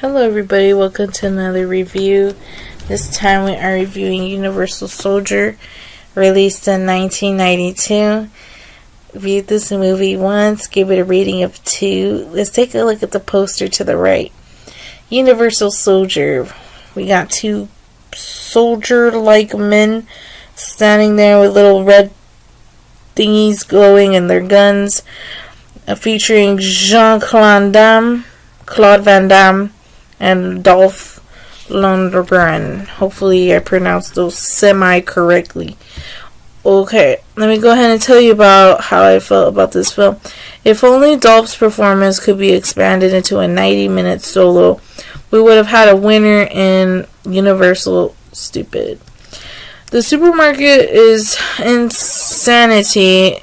Hello everybody, welcome to another review. This time we are reviewing Universal Soldier, released in 1992. Viewed this movie once, gave it a rating of 2. Let's take a look at the poster to the right. Universal Soldier. We got two soldier-like men standing there with little red thingies glowing in their guns, featuring Jean-Claude Van Damme, and Dolph Lundgren. Hopefully I pronounced those semi-correctly. Okay, let me go ahead and tell you about how I felt about this film. If only Dolph's performance could be expanded into a 90-minute solo, we would have had a winner in Universal Stupid. The supermarket is insanity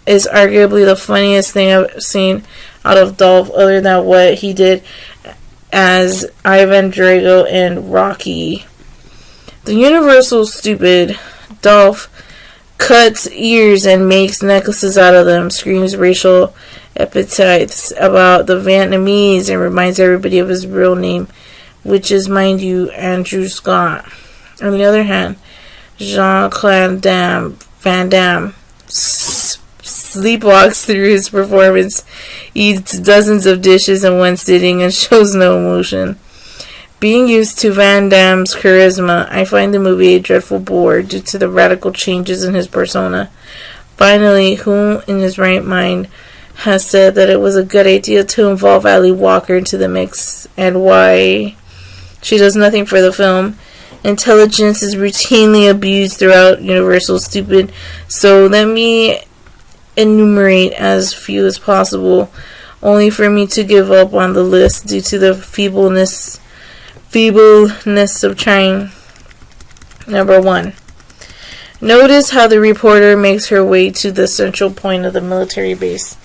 is arguably the funniest thing I've seen out of Dolph, other than what he did as Ivan Drago in Rocky. The Universal Stupid, Dolph cuts ears and makes necklaces out of them, screams racial epithets about the Vietnamese, and reminds everybody of his real name, which is, mind you, Andrew Scott. On the other hand, Jean-Claude Van Damme sleepwalks through his performance, eats dozens of dishes in one sitting, and shows no emotion. Being used to Van Damme's charisma, I find the movie a dreadful bore due to the radical changes in his persona. Finally, who in his right mind has said that it was a good idea to involve Ali Walker into the mix, and why she does nothing for the film? Intelligence is routinely abused throughout Universal Stupid, so let me enumerate as few as possible, only for me to give up on the list due to the feebleness of trying. Number 1. Notice how the reporter makes her way to the central point of the military base.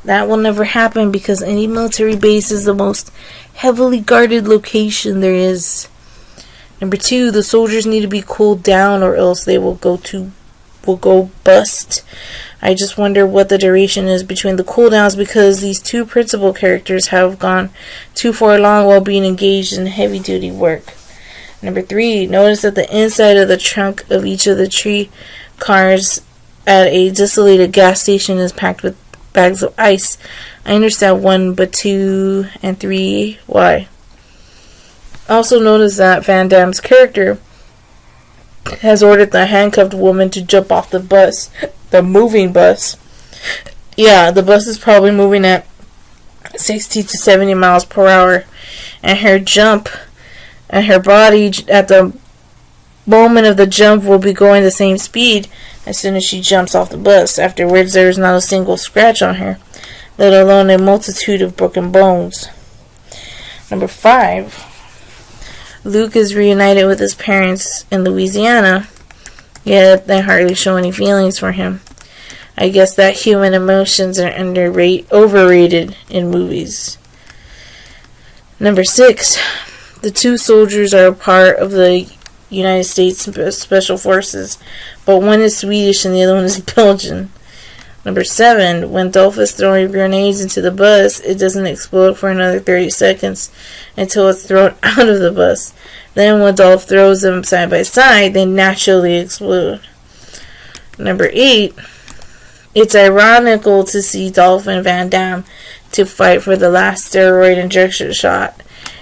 That will never happen because any military base is the most heavily guarded location there is. Number 2, the soldiers need to be cooled down or else they will go bust. I just wonder what the duration is between the cooldowns, because these two principal characters have gone too far along while being engaged in heavy duty work. Number 3, notice that the inside of the trunk of each of the three cars at a desolated gas station is packed with bags of ice. I understand 1, but 2 and 3, why? Also notice that Van Damme's character has ordered the handcuffed woman to jump off the bus. The moving bus. Yeah, the bus is probably moving at 60 to 70 miles per hour. And her jump and her body at the moment of the jump will be going the same speed as soon as she jumps off the bus. Afterwards, there is not a single scratch on her, let alone a multitude of broken bones. Number 5. Luke is reunited with his parents in Louisiana, yet they hardly show any feelings for him. I guess that human emotions are overrated in movies. Number 6. The two soldiers are a part of the United States Special Forces, but one is Swedish and the other one is Belgian. Number 7. When Dolph is throwing grenades into the bus, it doesn't explode for another 30 seconds until it's thrown out of the bus. Then when Dolph throws them side by side, they naturally explode. Number 8. It's ironical to see Dolph and Van Damme to fight for the last steroid injection shot.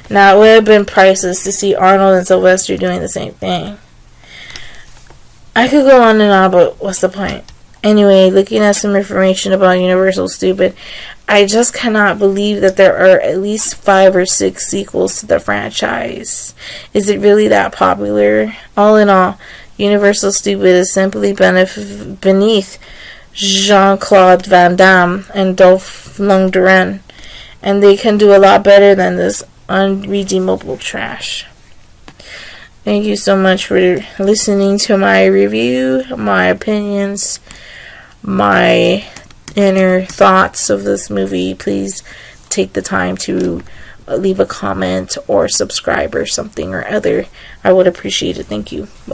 Now, it would have been priceless to see Arnold and Sylvester doing the same thing. I could go on and on, but what's the point? Anyway, looking at some information about Universal Stupid, I just cannot believe that there are at least 5 or 6 sequels to the franchise. Is it really that popular? All in all, Universal Stupid is simply beneath Jean-Claude Van Damme and Dolph Lundgren, and they can do a lot better than this unredeemable trash. Thank you so much for listening to my review, my opinions, my inner thoughts of this movie. Please take the time to leave a comment or subscribe or something or other. I would appreciate it. Thank you.